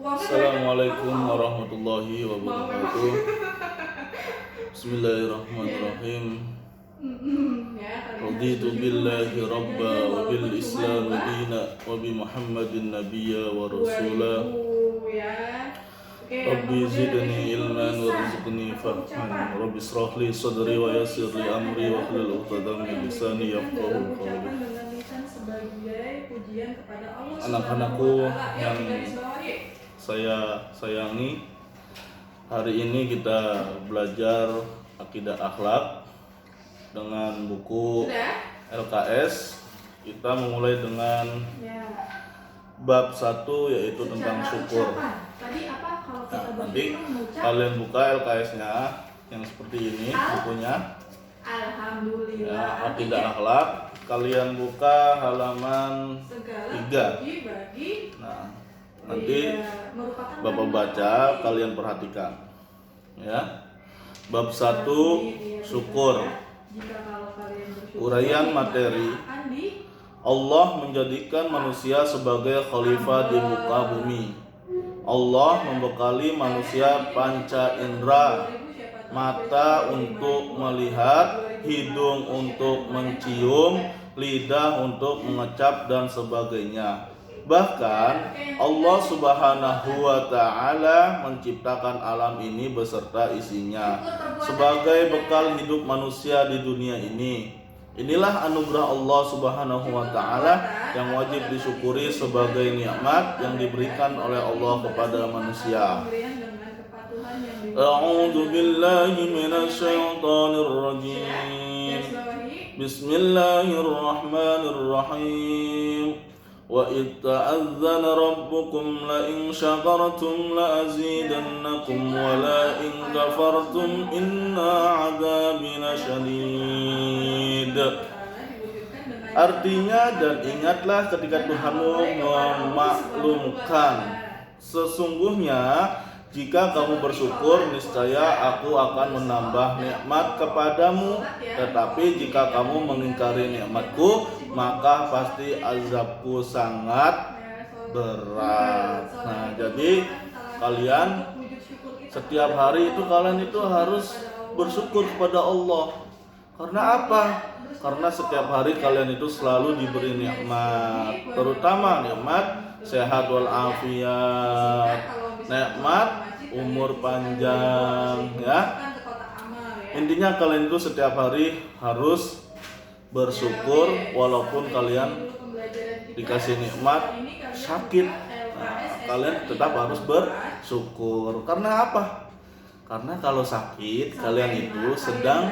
Assalamualaikum warahmatullahi wabarakatuh. Bismillahirrahmanirrahim. Raditu billahi rabba wa bil islam dina wa bi muhammadin nabiyya wa rasula. Rabbi zidni ilman warzuqni fahman. Rabbi israh li sadri wa yassir li amri wa hlul 'uqdatam min lisani yafqahu qawli. Anak-anakku yang saya sayangi, hari ini kita belajar akidah akhlak dengan buku LKS. Kita memulai dengan bab 1 yaitu tentang syukur. Nanti kalian buka LKS-nya yang seperti ini bukunya. Alhamdulillah. Akidah akhlak. Kalian buka halaman 3. Nah, nanti Bapak baca, kalian perhatikan. Ya. Bab 1 syukur. Uraian materi. Allah menjadikan manusia sebagai khalifah di muka bumi. Allah membekali manusia panca indera, mata untuk melihat, hidung untuk mencium, lidah untuk mengecap dan sebagainya. Bahkan Allah Subhanahu wa ta'ala menciptakan alam ini beserta isinya sebagai bekal hidup manusia di dunia ini. Inilah anugerah Allah Subhanahu wa ta'ala yang wajib disyukuri sebagai nikmat yang diberikan oleh Allah kepada manusia. A'udzu billahi minasy syaithanir rajim. Bismillahirrahmanirrahim. Wa idh ta'azzana rabbukum la in syakartum la azidannakum wa la in kafartum inna 'adzabi lasyadid. Artinya, dan ingatlah ketika Tuhanmu memaklumkan, sesungguhnya jika kamu bersyukur, niscaya aku akan menambah nikmat kepadamu. Tetapi jika kamu mengingkari nikmatku, maka pasti azabku sangat berat. Nah, jadi kalian setiap hari itu kalian itu harus bersyukur kepada Allah. Karena apa? Karena setiap hari kalian itu selalu diberi nikmat, terutama nikmat sehat walafiat, nikmat umur panjang, ya. Intinya kalian itu setiap hari harus bersyukur walaupun kalian dikasih nikmat sakit. Nah, kalian tetap harus bersyukur. Karena apa? Karena kalau sakit kalian itu sedang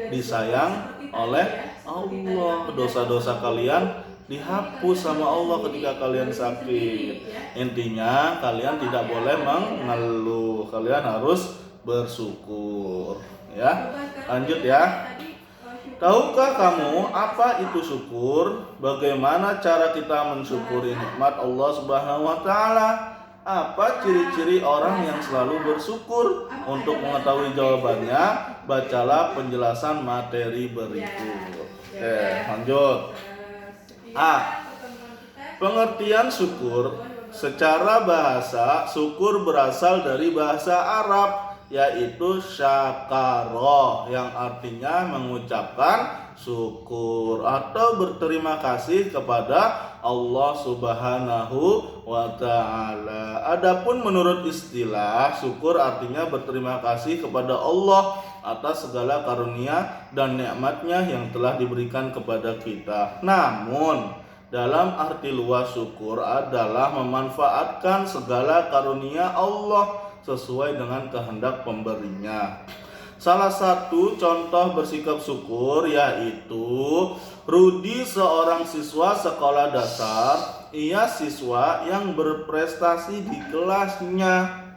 disayang oleh Allah. Dosa-dosa kalian dihapus sama Allah ketika kalian sakit. Intinya kalian tidak boleh mengeluh, kalian harus bersyukur, ya. Lanjut ya. Tahukah kamu apa itu syukur? Bagaimana cara kita mensyukuri nikmat Allah Subhanahu wa ta'ala? Apa ciri-ciri orang yang selalu bersyukur? Untuk mengetahui jawabannya, bacalah penjelasan materi berikut. Lanjut. A. Pengertian syukur. Secara bahasa, syukur berasal dari bahasa Arab, yaitu syakara, yang artinya mengucapkan syukur atau berterima kasih kepada Allah Subhanahu wa ta'ala. Adapun menurut istilah, syukur artinya berterima kasih kepada Allah atas segala karunia dan nikmatnya yang telah diberikan kepada kita. Namun dalam arti luas, syukur adalah memanfaatkan segala karunia Allah sesuai dengan kehendak pemberinya. Salah satu contoh bersikap syukur yaitu Rudi, seorang siswa sekolah dasar. Ia siswa yang berprestasi di kelasnya.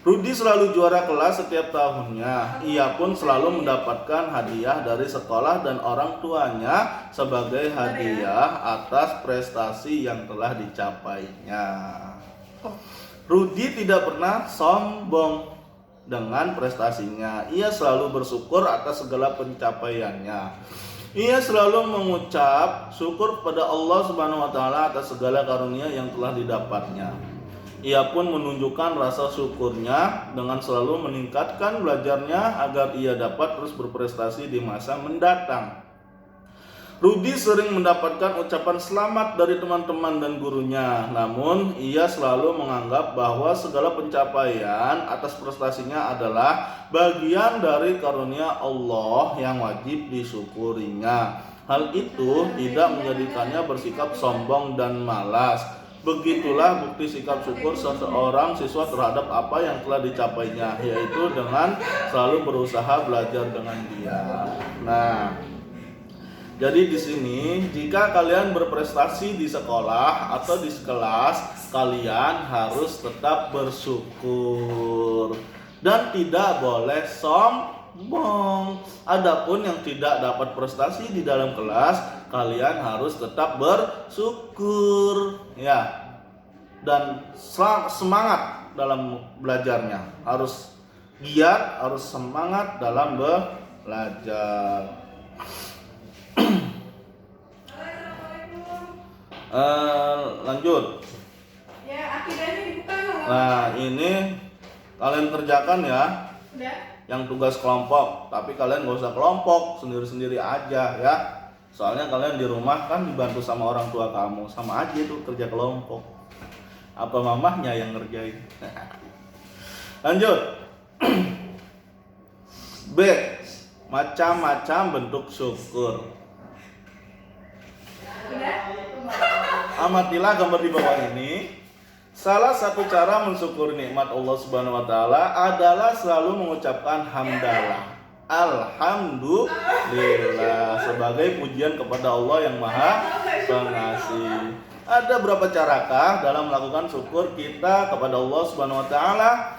Rudi selalu juara kelas setiap tahunnya. Ia pun selalu mendapatkan hadiah dari sekolah dan orang tuanya sebagai hadiah atas prestasi yang telah dicapainya. Rudi tidak pernah sombong dengan prestasinya. Ia selalu bersyukur atas segala pencapaiannya. Ia selalu mengucap syukur kepada Allah Subhanahu wa taala atas segala karunia yang telah didapatnya. Ia pun menunjukkan rasa syukurnya dengan selalu meningkatkan belajarnya agar ia dapat terus berprestasi di masa mendatang. Rudi sering mendapatkan ucapan selamat dari teman-teman dan gurunya, namun ia selalu menganggap bahwa segala pencapaian atas prestasinya adalah bagian dari karunia Allah yang wajib disyukurinya. Hal itu tidak menjadikannya bersikap sombong dan malas. Begitulah bukti sikap syukur seseorang siswa terhadap apa yang telah dicapainya, yaitu dengan selalu berusaha belajar dengan giat. Nah, jadi di sini jika kalian berprestasi di sekolah atau di kelas, kalian harus tetap bersyukur dan tidak boleh sombong. Adapun yang tidak dapat prestasi di dalam kelas, kalian harus tetap bersyukur ya. Dan semangat dalam belajarnya. Harus giat, harus semangat dalam belajar. Lanjut. Ya, akidahnya dibuka. Nah, ini kalian kerjakan ya. Udah. Yang tugas kelompok, tapi kalian gak usah kelompok, sendiri-sendiri aja ya. Soalnya kalian di rumah kan dibantu sama orang tua kamu, sama aja itu kerja kelompok. Apa mamahnya yang ngerjain? Lanjut. B. Macam-macam bentuk syukur. Amatilah gambar di bawah ini. Salah satu cara mensyukuri nikmat Allah Subhanahu wa taala adalah selalu mengucapkan hamdalah. Alhamdulillah sebagai pujian kepada Allah yang Maha Pengasih. Ada berapa carakah dalam melakukan syukur kita kepada Allah Subhanahu wa taala?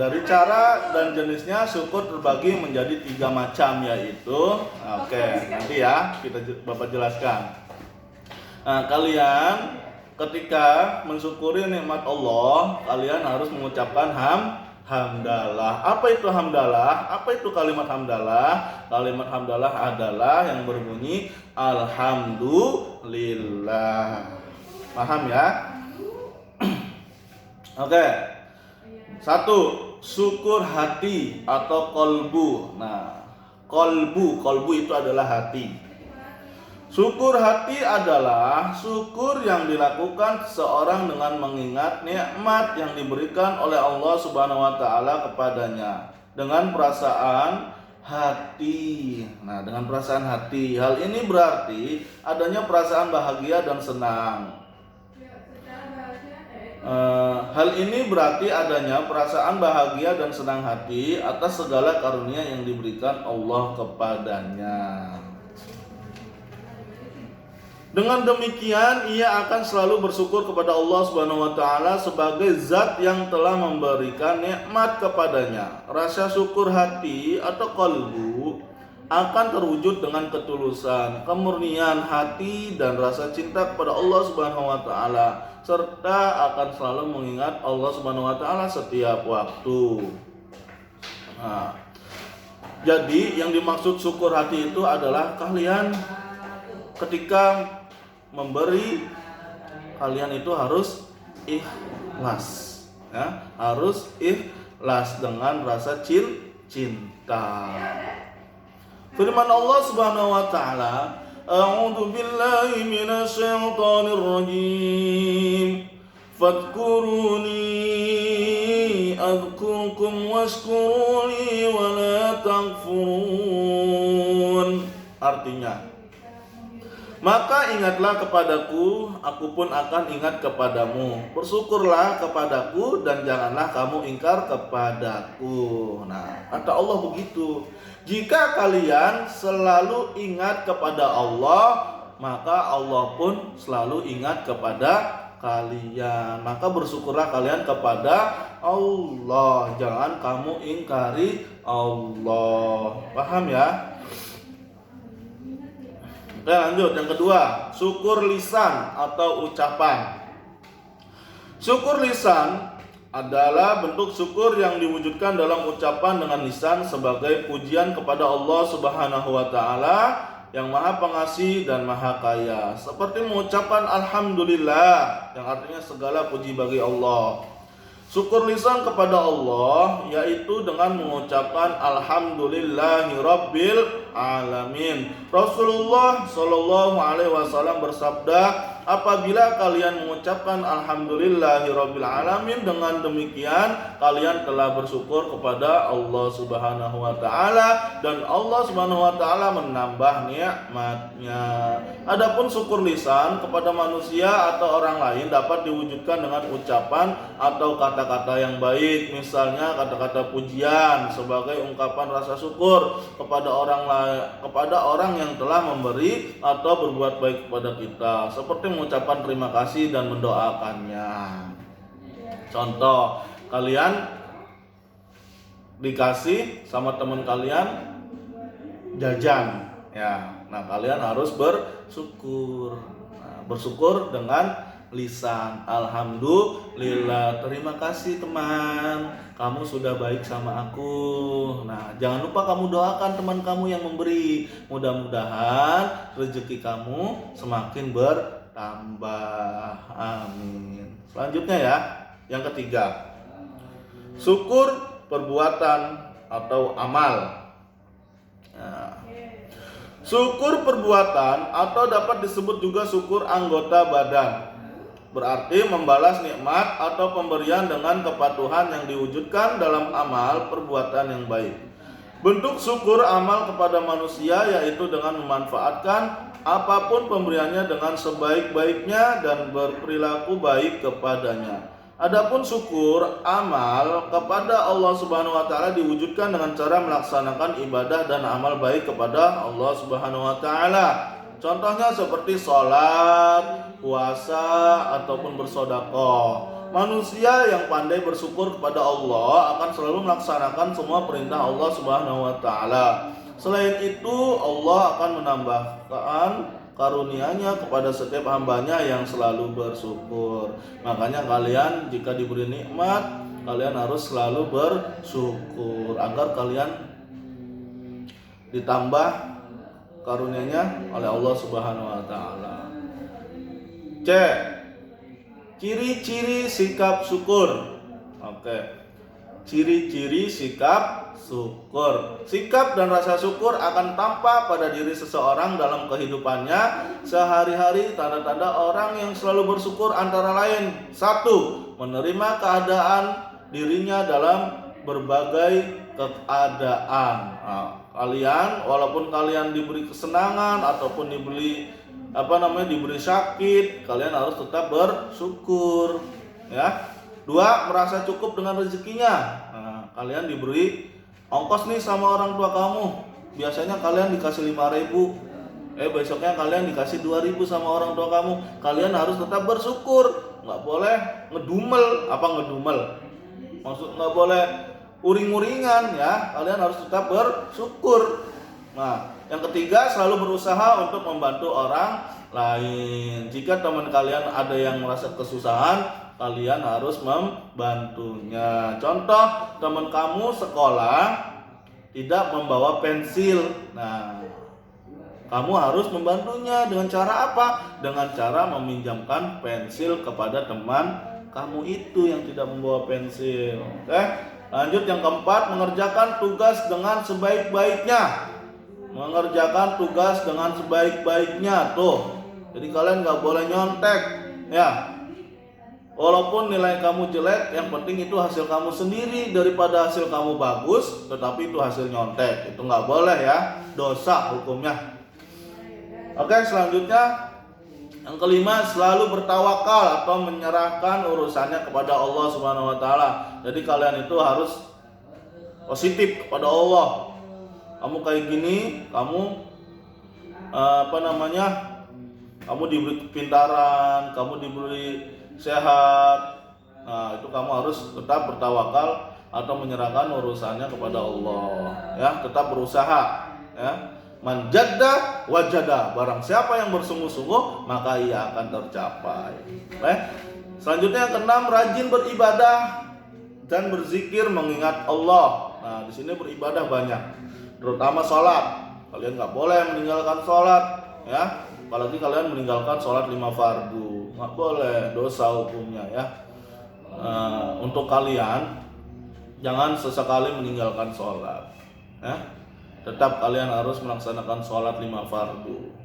Dari cara dan jenisnya syukur terbagi menjadi 3 macam, yaitu nanti ya Bapak jelaskan. Kalian ketika mensyukuri nikmat Allah, kalian harus mengucapkan hamdalah. Apa itu hamdalah? Apa itu kalimat hamdalah? Kalimat hamdalah adalah yang berbunyi alhamdulillah. Paham ya? Oke. 1. Syukur hati atau kolbu. Nah, kolbu itu adalah hati. Syukur hati adalah syukur yang dilakukan seseorang dengan mengingat nikmat yang diberikan oleh Allah Subhanahu wa taala kepadanya dengan perasaan hati. Nah, dengan perasaan hati. Hal ini berarti adanya perasaan bahagia dan senang. Hal ini berarti adanya perasaan bahagia dan senang hati atas segala karunia yang diberikan Allah kepadanya. Dengan demikian ia akan selalu bersyukur kepada Allah Subhanahu wa taala sebagai zat yang telah memberikan nikmat kepadanya. Rasa syukur hati atau qalbu akan terwujud dengan ketulusan, kemurnian hati dan rasa cinta kepada Allah Subhanahu wa taala serta akan selalu mengingat Allah Subhanahu wa taala setiap waktu. Nah, jadi yang dimaksud syukur hati itu adalah kalian ketika memberi, kalian itu harus ikhlas ya, harus ikhlas dengan rasa cinta. Firman Allah Subhanahu wa taala, a'udzu billahi minasy syaithanir rajim. Fadhkuruni adhkurkum washkuruni wa la takfurun. Artinya, maka ingatlah kepadaku, aku pun akan ingat kepadamu. Bersyukurlah kepadaku dan janganlah kamu ingkar kepadaku. Nah, kata Allah begitu. Jika kalian selalu ingat kepada Allah, maka Allah pun selalu ingat kepada kalian. Maka bersyukurlah kalian kepada Allah. Jangan kamu ingkari Allah. Paham ya? Oke, lanjut. Yang kedua, syukur lisan atau ucapan. Syukur lisan adalah bentuk syukur yang diwujudkan dalam ucapan dengan lisan sebagai pujian kepada Allah Subhanahu wa taala yang Maha Pengasih dan Maha Kaya. Seperti mengucapkan alhamdulillah, yang artinya segala puji bagi Allah. Syukur lisan kepada Allah yaitu dengan mengucapkan alhamdulillahi rabbil alamin. Rasulullah Shallallahu alaihi wasallam bersabda, apabila kalian mengucapkan alhamdulillahi rabbil alamin, dengan demikian kalian telah bersyukur kepada Allah Subhanahu wa taala dan Allah Subhanahu wa taala menambah nikmatnya. Adapun syukur lisan kepada manusia atau orang lain dapat diwujudkan dengan ucapan atau kata-kata yang baik, misalnya kata-kata pujian sebagai ungkapan rasa syukur kepada orang yang telah memberi atau berbuat baik kepada kita, seperti mengucapkan terima kasih dan mendoakannya. Contoh, kalian dikasih sama teman kalian jajan, ya. Nah, kalian harus bersyukur. Bersyukur dengan lisan. Alhamdulillah, terima kasih teman, kamu sudah baik sama aku. Nah, jangan lupa kamu doakan teman kamu yang memberi. Mudah-mudahan rezeki kamu semakin bertambah. Amin. Selanjutnya ya, yang ketiga, syukur perbuatan atau amal. Nah, syukur perbuatan atau dapat disebut juga syukur anggota badan, berarti membalas nikmat atau pemberian dengan kepatuhan yang diwujudkan dalam amal perbuatan yang baik. Bentuk syukur amal kepada manusia yaitu dengan memanfaatkan apapun pemberiannya dengan sebaik-baiknya dan berperilaku baik kepadanya. Adapun syukur amal kepada Allah Subhanahu wa taala diwujudkan dengan cara melaksanakan ibadah dan amal baik kepada Allah Subhanahu wa taala. Contohnya seperti sholat, puasa, ataupun bersedekah. Manusia yang pandai bersyukur kepada Allah akan selalu melaksanakan semua perintah Allah Subhanahu wa taala. Selain itu, Allah akan menambahkan karunia-Nya kepada setiap hambanya yang selalu bersyukur. Makanya kalian jika diberi nikmat, kalian harus selalu bersyukur agar kalian ditambah karunia-Nya oleh Allah Subhanahu wa taala. C. Ciri-ciri sikap syukur. Oke. Ciri-ciri sikap syukur. Sikap dan rasa syukur akan tampak pada diri seseorang dalam kehidupannya sehari-hari. Tanda-tanda orang yang selalu bersyukur antara lain: 1. Menerima keadaan dirinya dalam berbagai keadaan. Nah, kalian walaupun kalian diberi kesenangan ataupun diberi sakit, kalian harus tetap bersyukur, ya. 2. Merasa cukup dengan rezekinya. Nah, kalian diberi ongkos nih sama orang tua kamu, biasanya kalian dikasih 5.000, besoknya kalian dikasih 2.000 sama orang tua kamu, kalian harus tetap bersyukur, nggak boleh ngedumel. Maksud nggak boleh uring-uringan, ya. Kalian harus tetap bersyukur. Nah, yang ketiga, selalu berusaha untuk membantu orang lain. Jika teman kalian ada yang merasa kesusahan, kalian harus membantunya. Contoh, teman kamu sekolah tidak membawa pensil. Nah, kamu harus membantunya dengan cara apa? Dengan cara meminjamkan pensil kepada teman kamu itu yang tidak membawa pensil. Oke? Lanjut yang keempat, mengerjakan tugas dengan sebaik-baiknya. Tuh. Jadi kalian nggak boleh nyontek, ya. Walaupun nilai kamu jelek, yang penting itu hasil kamu sendiri daripada hasil kamu bagus, tetapi itu hasil nyontek. Itu nggak boleh, ya. Dosa hukumnya. Oke, selanjutnya yang kelima, selalu bertawakal atau menyerahkan urusannya kepada Allah Subhanahu wa taala. Jadi kalian itu harus positif kepada Allah. Kamu kayak gini, kamu kamu diberi kepintaran, kamu diberi sehat. Nah, itu kamu harus tetap bertawakal atau menyerahkan urusannya kepada Allah, ya. Tetap berusaha, ya. Man jadda wajada, barang siapa yang bersungguh-sungguh maka ia akan tercapai. Selanjutnya yang keenam, rajin beribadah dan berzikir mengingat Allah. Nah, di sini beribadah banyak, terutama sholat. kalian nggak boleh meninggalkan sholat, ya. Apalagi kalian meninggalkan sholat 5 fardu, nggak boleh, dosa hukumnya, ya. Untuk kalian jangan sesekali meninggalkan sholat, ya. Tetap kalian harus melaksanakan sholat 5 fardu,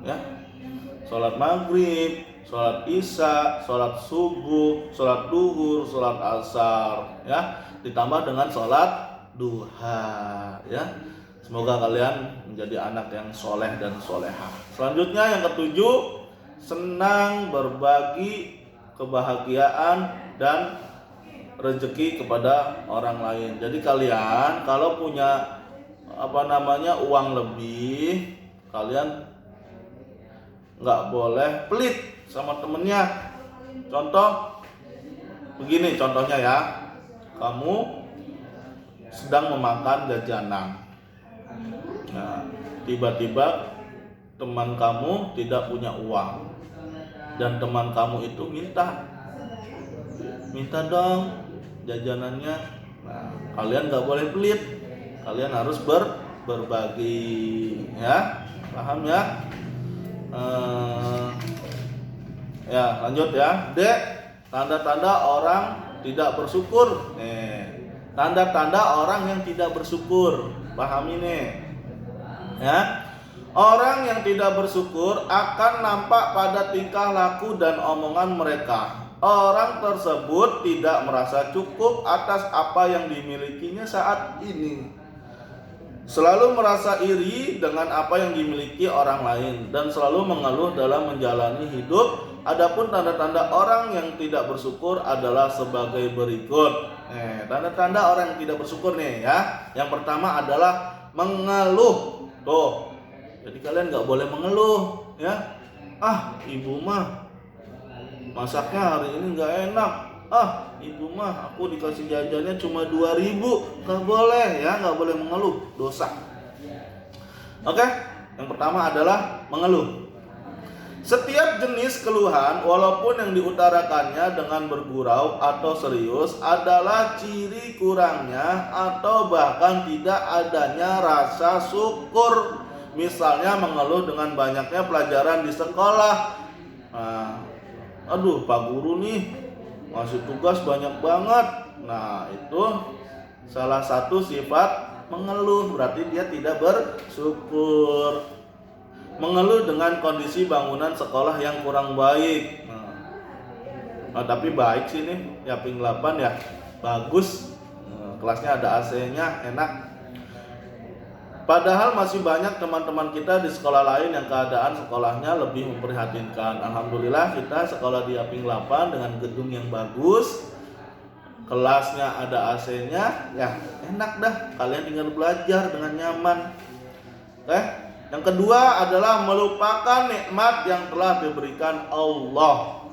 ya. Sholat maghrib, sholat isya, sholat subuh, sholat duhur, sholat asar, ya. Ditambah dengan sholat duha, ya. Semoga kalian menjadi anak yang soleh dan solehah. Selanjutnya yang ketujuh, senang berbagi kebahagiaan dan rezeki kepada orang lain. Jadi kalian kalau punya uang lebih, kalian nggak boleh pelit sama temennya. Contoh begini, contohnya ya, kamu sedang memakan jajanan. Nah, tiba-tiba teman kamu tidak punya uang dan teman kamu itu minta dong jajanannya. Nah, kalian nggak boleh pelit, kalian harus berbagi, ya. Paham ya? Ya, lanjut ya. D, tanda-tanda orang tidak bersyukur. Tanda-tanda orang yang tidak bersyukur. Paham ini? Ya. Orang yang tidak bersyukur akan nampak pada tingkah laku dan omongan mereka. Orang tersebut tidak merasa cukup atas apa yang dimilikinya saat ini. Selalu merasa iri dengan apa yang dimiliki orang lain dan selalu mengeluh dalam menjalani hidup. Adapun tanda-tanda orang yang tidak bersyukur adalah sebagai berikut. Tanda-tanda orang yang tidak bersyukur nih, ya. Yang pertama adalah mengeluh. Tuh. Jadi kalian nggak boleh mengeluh, ya. Ibu mah masaknya hari ini nggak enak. Ibu mah aku dikasih jajannya cuma 2.000. Nggak boleh, ya, nggak boleh mengeluh, dosa. Oke, yang pertama adalah mengeluh. Setiap jenis keluhan, walaupun yang diutarakannya dengan bergurau atau serius, adalah ciri kurangnya atau bahkan tidak adanya rasa syukur. Misalnya mengeluh dengan banyaknya pelajaran di sekolah. Pak guru nih ngasih tugas banyak banget. Nah, itu salah satu sifat mengeluh, berarti dia tidak bersyukur. Mengeluh dengan kondisi bangunan sekolah yang kurang baik. Tapi baik sih nih, Yaping 8 ya, bagus. Kelasnya ada AC-nya, enak. Padahal masih banyak teman-teman kita di sekolah lain yang keadaan sekolahnya lebih memprihatinkan. Alhamdulillah kita sekolah di Yaping 8 dengan gedung yang bagus, kelasnya ada AC-nya, ya enak dah. Kalian tinggal belajar dengan nyaman. Yang kedua adalah melupakan nikmat yang telah diberikan Allah.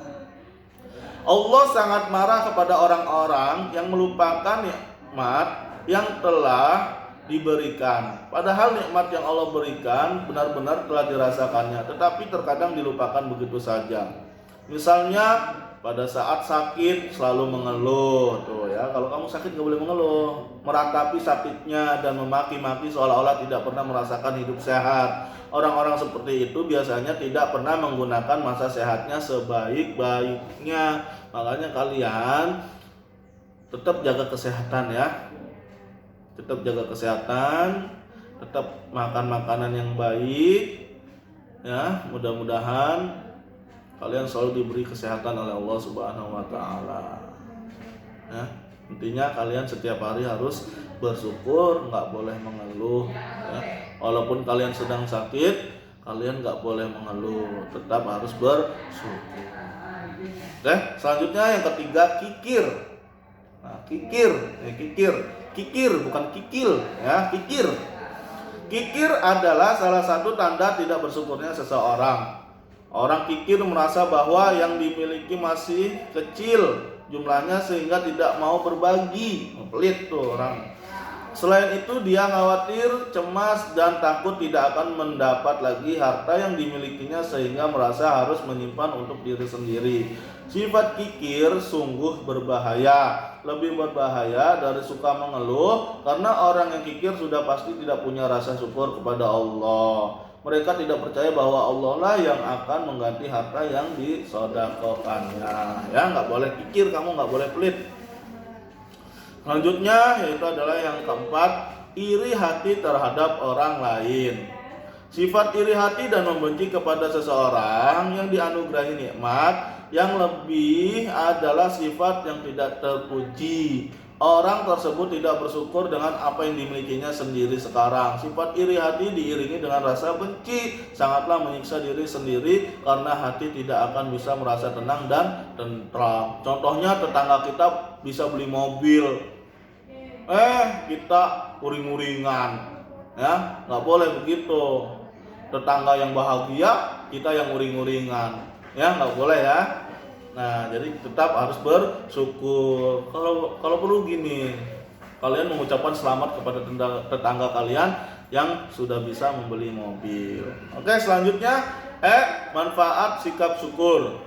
Allah sangat marah kepada orang-orang yang melupakan nikmat yang telah diberikan. Padahal nikmat yang Allah berikan benar-benar telah dirasakannya, tetapi terkadang dilupakan begitu saja. Misalnya pada saat sakit selalu mengeluh, tuh ya. Kalau kamu sakit gak boleh mengeluh, meratapi sakitnya dan memaki-maki seolah-olah tidak pernah merasakan hidup sehat. Orang-orang seperti itu biasanya tidak pernah menggunakan masa sehatnya sebaik-baiknya. Makanya kalian tetap jaga kesehatan, ya. Tetap jaga kesehatan, tetap makan makanan yang baik, ya. Mudah-mudahan kalian selalu diberi kesehatan oleh Allah Subhanahu wa taala. Ya, intinya kalian setiap hari harus bersyukur, nggak boleh mengeluh, ya. Walaupun kalian sedang sakit, kalian nggak boleh mengeluh, tetap harus bersyukur. Oke, selanjutnya yang ketiga, kikir. Nah, kikir bukan kikil, ya, kikir. Kikir adalah salah satu tanda tidak bersyukurnya seseorang. Orang kikir merasa bahwa yang dimiliki masih kecil jumlahnya sehingga tidak mau berbagi. Pelit tuh orang. Selain itu dia khawatir, cemas, dan takut tidak akan mendapat lagi harta yang dimilikinya sehingga merasa harus menyimpan untuk diri sendiri. Sifat kikir sungguh berbahaya, lebih berbahaya dari suka mengeluh, karena orang yang kikir sudah pasti tidak punya rasa syukur kepada Allah. Mereka tidak percaya bahwa Allah lah yang akan mengganti harta yang disedekahkannya. Ya, nggak boleh kikir, kamu nggak boleh pelit. Selanjutnya yaitu adalah yang keempat, iri hati terhadap orang lain. Sifat iri hati dan membenci kepada seseorang yang dianugerahi nikmat yang lebih adalah sifat yang tidak terpuji. Orang tersebut tidak bersyukur dengan apa yang dimilikinya sendiri sekarang. Sifat iri hati diiringi dengan rasa benci, sangatlah menyiksa diri sendiri karena hati tidak akan bisa merasa tenang dan tentram. Contohnya tetangga kita bisa beli mobil, kita uring-uringan, ya nggak boleh begitu. Tetangga yang bahagia, kita yang uring-uringan, ya nggak boleh ya. Nah, jadi tetap harus bersyukur. Kalau perlu gini, kalian mengucapkan selamat kepada tetangga kalian yang sudah bisa membeli mobil. Oke, selanjutnya manfaat sikap syukur.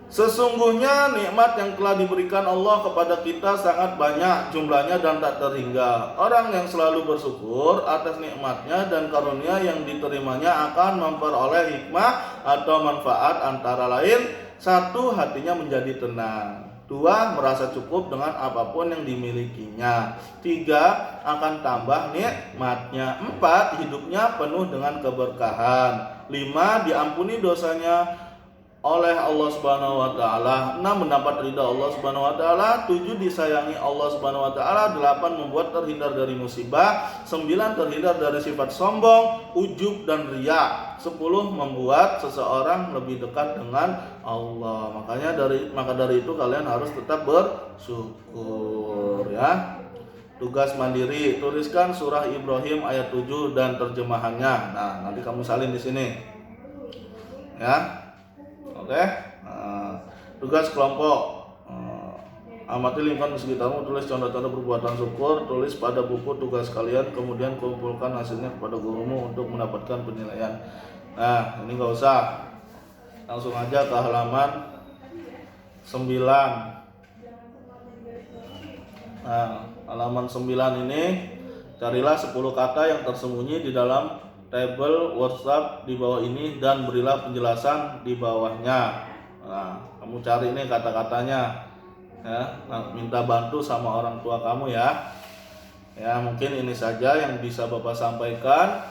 Sesungguhnya nikmat yang telah diberikan Allah kepada kita sangat banyak jumlahnya dan tak terhingga. Orang yang selalu bersyukur atas nikmatnya dan karunia yang diterimanya akan memperoleh hikmah atau manfaat, antara lain: 1. Hatinya menjadi tenang. 2. Merasa cukup dengan apapun yang dimilikinya. 3. Akan tambah nikmatnya. 4. Hidupnya penuh dengan keberkahan. 5. Diampuni dosanya oleh Allah Subhanahu wa taala. 6. Mendapat ridha Allah Subhanahu wa taala. 7. Disayangi Allah Subhanahu wa taala. 8. Membuat terhindar dari musibah. 9. Terhindar dari sifat sombong, ujub, dan riya. 10. Membuat seseorang lebih dekat dengan Allah. Maka dari itu kalian harus tetap bersyukur, ya. Tugas mandiri, tuliskan surah Ibrahim ayat 7 dan terjemahannya. Nah, nanti kamu salin di sini, ya. Oke. Tugas kelompok, amati lingkungan di sekitarmu, tulis contoh-contoh perbuatan syukur, tulis pada buku tugas kalian, kemudian kumpulkan hasilnya kepada gurumu untuk mendapatkan penilaian. Nah, ini nggak usah, langsung aja ke halaman 9. Nah, halaman 9 ini carilah 10 kata yang tersembunyi di dalam tabel WhatsApp di bawah ini dan berilah penjelasan di bawahnya. Nah, kamu cari ini kata-katanya, ya. Minta bantu sama orang tua kamu, ya. Ya, mungkin ini saja yang bisa Bapak sampaikan.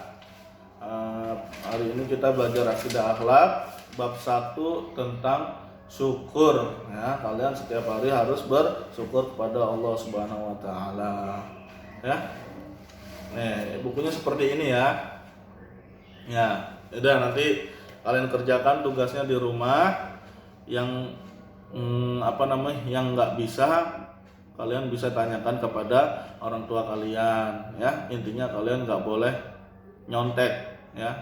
Hari ini kita belajar akidah akhlak bab 1 tentang syukur, ya. Kalian setiap hari harus bersyukur kepada Allah Subhanahu wa taala, ya. Nih, bukunya seperti ini, ya. Ya, udah, nanti kalian kerjakan tugasnya di rumah. Yang yang nggak bisa, kalian bisa tanyakan kepada orang tua kalian, ya. Intinya kalian nggak boleh nyontek, ya.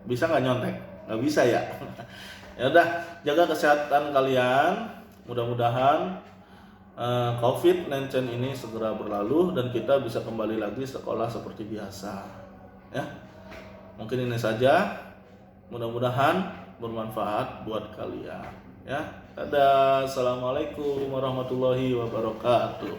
Bisa nggak nyontek? Nggak bisa, ya. Ya udah, jaga kesehatan kalian. Mudah-mudahan COVID-19 ini segera berlalu dan kita bisa kembali lagi sekolah seperti biasa, ya. Mungkin ini saja, mudah-mudahan bermanfaat buat kalian, ya. Dadah, assalamualaikum warahmatullahi wabarakatuh.